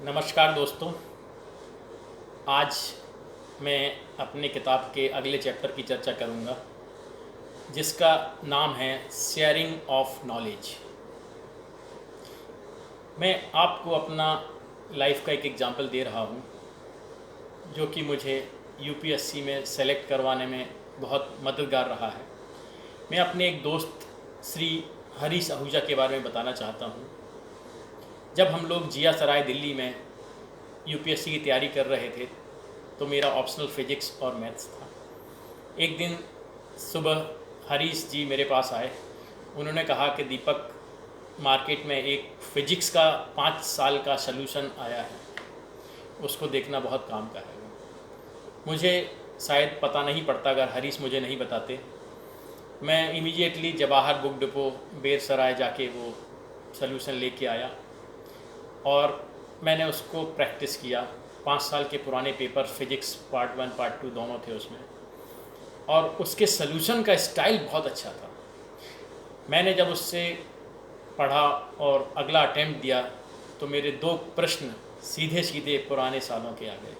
नमस्कार दोस्तों। आज मैं अपनी किताब के अगले चैप्टर की चर्चा करूंगा, जिसका नाम है शेयरिंग ऑफ नॉलेज। मैं आपको अपना लाइफ का एक एग्जांपल दे रहा हूं, जो कि मुझे यूपीएससी में सेलेक्ट करवाने में बहुत मददगार रहा है। मैं अपने एक दोस्त श्री हरीश आहूजा के बारे में बताना चाहता हूं। जब हम लोग जिया सराय दिल्ली में यूपीएससी की तैयारी कर रहे थे, तो मेरा ऑप्शनल फिजिक्स और मैथ्स था। एक दिन सुबह हरीश जी मेरे पास आए। उन्होंने कहा कि दीपक, मार्केट में एक फ़िज़िक्स का 5 साल का सलूशन आया है, उसको देखना बहुत काम का है। मुझे शायद पता नहीं पड़ता अगर हरीश मुझे नहीं बताते। मैं immediately Jawahar book depot Bersarai जाके वो सलूशन लेके आया और मैंने उसको प्रैक्टिस किया। 5 साल के पुराने पेपर, फिज़िक्स पार्ट 1 पार्ट 2 दोनों थे उसमें, और उसके सलूशन का स्टाइल बहुत अच्छा था। मैंने जब उससे पढ़ा और अगला अटेम्प्ट दिया, तो मेरे 2 प्रश्न सीधे सीधे पुराने सालों के आ गए।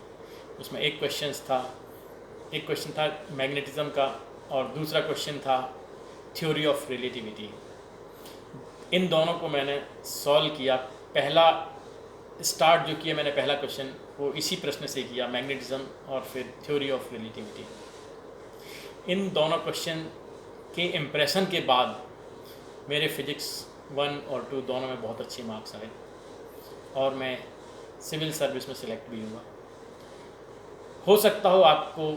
उसमें एक क्वेश्चन था मैग्नेटिज्म का, और दूसरा क्वेश्चन था थ्योरी ऑफ रिलेटिविटी। इन दोनों को मैंने सॉल्व किया। पहला स्टार्ट जो किया मैंने, पहला क्वेश्चन वो इसी प्रश्न से किया, मैग्नेटिज्म और फिर थ्योरी ऑफ रिलेटिविटी। इन दोनों क्वेश्चन के इम्प्रेशन के बाद मेरे फिज़िक्स 1 और 2 दोनों में बहुत अच्छे मार्क्स आए और मैं सिविल सर्विस में सिलेक्ट भी हुआ। हो सकता हो आपको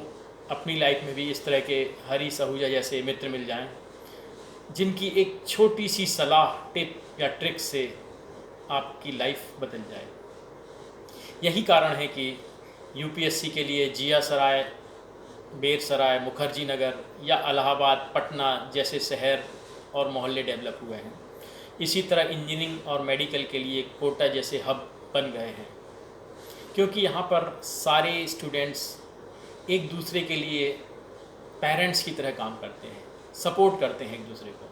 अपनी लाइफ में भी इस तरह के हरीश आहूजा जैसे मित्र मिल जाएं, जिनकी एक छोटी सी सलाह, टिप या ट्रिक से आपकी लाइफ बदल जाए। यही कारण है कि यूपीएससी के लिए जिया सराय, बेरसराय, मुखर्जी नगर या इलाहाबाद, पटना जैसे शहर और मोहल्ले डेवलप हुए हैं। इसी तरह इंजीनियरिंग और मेडिकल के लिए कोटा जैसे हब बन गए हैं, क्योंकि यहाँ पर सारे स्टूडेंट्स एक दूसरे के लिए पेरेंट्स की तरह काम करते हैं, सपोर्ट करते हैं एक दूसरे को।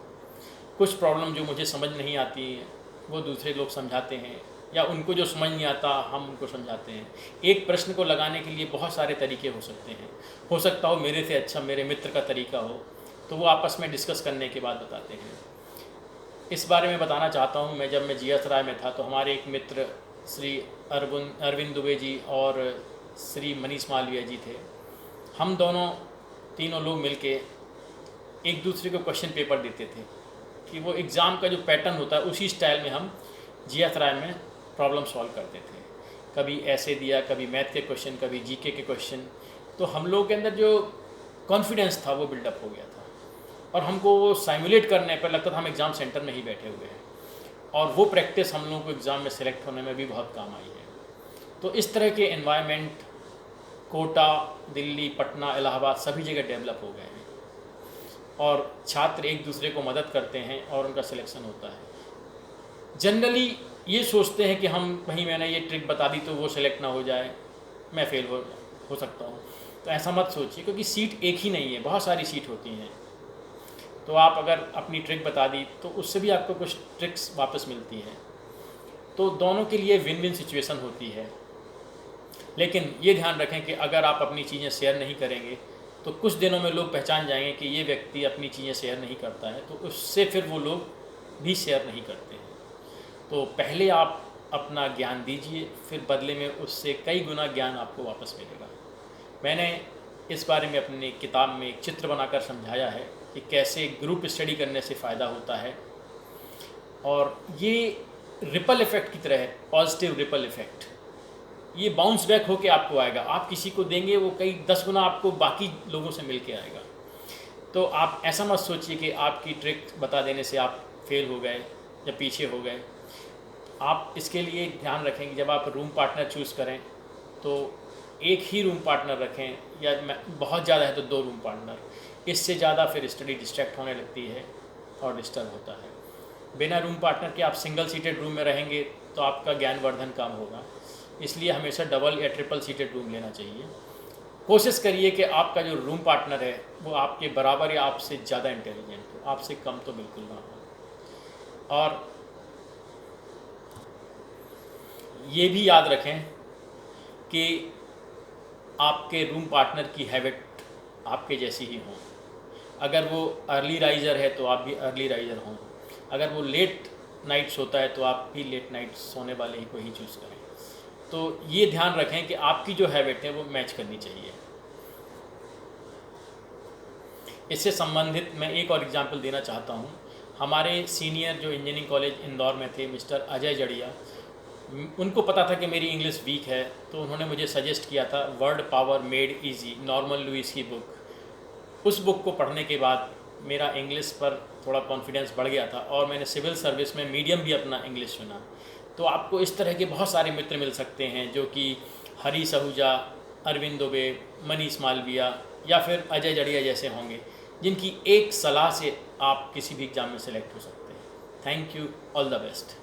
कुछ प्रॉब्लम जो मुझे समझ नहीं आती है वो दूसरे लोग समझाते हैं, या उनको जो समझ नहीं आता हम उनको समझाते हैं। एक प्रश्न को लगाने के लिए बहुत सारे तरीके हो सकते हैं। हो सकता हो मेरे से अच्छा मेरे मित्र का तरीका हो, तो वो आपस में डिस्कस करने के बाद बताते हैं। इस बारे में बताना चाहता हूँ। जब मैं जिया सराय में था, तो हमारे एक मित्र श्री अरविंद दुबे जी और श्री मनीष मालवीय जी थे। हम तीनों लोग मिलके एक दूसरे को क्वेश्चन पेपर देते थे कि वो एग्ज़ाम का जो पैटर्न होता है उसी स्टाइल में हम जिया सराय में प्रॉब्लम सॉल्व करते थे। कभी ऐसे दिया, कभी मैथ के क्वेश्चन, कभी जीके के क्वेश्चन। तो हम लोगों के अंदर जो कॉन्फिडेंस था वो बिल्डअप हो गया था, और हमको वो साइमुलेट करने पर लगता था हम एग्ज़ाम सेंटर में ही बैठे हुए हैं। और वो प्रैक्टिस हम लोगों को एग्ज़ाम में सेलेक्ट होने में भी बहुत काम आई है। तो इस तरह के एनवायरनमेंट कोटा, दिल्ली, पटना, इलाहाबाद सभी जगह डेवलप हो गए हैं, और छात्र एक दूसरे को मदद करते हैं और उनका सिलेक्शन होता है। जनरली ये सोचते हैं कि मैंने ये ट्रिक बता दी तो वो सिलेक्ट ना हो जाए, मैं फेल हो सकता हूँ। तो ऐसा मत सोचिए, क्योंकि सीट एक ही नहीं है, बहुत सारी सीट होती हैं। तो आप अगर अपनी ट्रिक बता दी तो उससे भी आपको कुछ ट्रिक्स वापस मिलती हैं। तो दोनों के लिए विन विन सिचुएशन होती है। लेकिन ये ध्यान रखें कि अगर आप अपनी चीज़ें शेयर नहीं करेंगे, तो कुछ दिनों में लोग पहचान जाएंगे कि ये व्यक्ति अपनी चीज़ें शेयर नहीं करता है, तो उससे फिर वो लोग भी शेयर नहीं करते हैं। तो पहले आप अपना ज्ञान दीजिए, फिर बदले में उससे कई गुना ज्ञान आपको वापस मिलेगा। मैंने इस बारे में अपनी किताब में एक चित्र बनाकर समझाया है कि कैसे ग्रुप स्टडी करने से फ़ायदा होता है, और ये रिपल इफ़ेक्ट की तरह है, पॉजिटिव रिपल इफ़ेक्ट। ये बाउंस बैक होके आपको आएगा। आप किसी को देंगे, वो कई 10 गुना आपको बाकी लोगों से मिल के आएगा। तो आप ऐसा मत सोचिए कि आपकी ट्रिक बता देने से आप फेल हो गए या पीछे हो गए। आप इसके लिए ध्यान रखें कि जब आप रूम पार्टनर चूज़ करें तो एक ही रूम पार्टनर रखें, या बहुत ज़्यादा है तो 2 रूम पार्टनर। इससे ज़्यादा फिर स्टडी डिस्ट्रैक्ट होने लगती है और डिस्टर्ब होता है। बिना रूम पार्टनर के आप सिंगल सीटेड रूम में रहेंगे तो आपका ज्ञानवर्धन कम होगा। इसलिए हमेशा डबल या ट्रिपल सीटेड रूम लेना चाहिए। कोशिश करिए कि आपका जो रूम पार्टनर है वो आपके बराबर या आपसे ज़्यादा इंटेलिजेंट हो, आपसे कम तो बिल्कुल ना हो। और ये भी याद रखें कि आपके रूम पार्टनर की हैबिट आपके जैसी ही हो। अगर वो अर्ली राइज़र है तो आप भी अर्ली राइज़र हों। अगर वो लेट नाइट सोता है तो आप भी लेट नाइट सोने वाले ही को ही चूज़ करें। तो ये ध्यान रखें कि आपकी जो हैबिट है वो मैच करनी चाहिए। इससे संबंधित मैं एक और एग्जांपल देना चाहता हूँ। हमारे सीनियर जो इंजीनियरिंग कॉलेज इंदौर में थे, मिस्टर अजय जड़िया, उनको पता था कि मेरी इंग्लिश वीक है, तो उन्होंने मुझे सजेस्ट किया था Word Power Made Easy, Norman Lewis की बुक। उस बुक को पढ़ने के बाद मेरा इंग्लिश पर थोड़ा कॉन्फिडेंस बढ़ गया था और मैंने सिविल सर्विस में मीडियम भी अपना इंग्लिश चुना। तो आपको इस तरह के बहुत सारे मित्र मिल सकते हैं जो कि हरी सहूजा, अरविंद दुबे, मनीष मालविया या फिर अजय जड़िया जैसे होंगे, जिनकी एक सलाह से आप किसी भी एग्ज़ाम में सेलेक्ट हो सकते हैं। Thank you, all the best.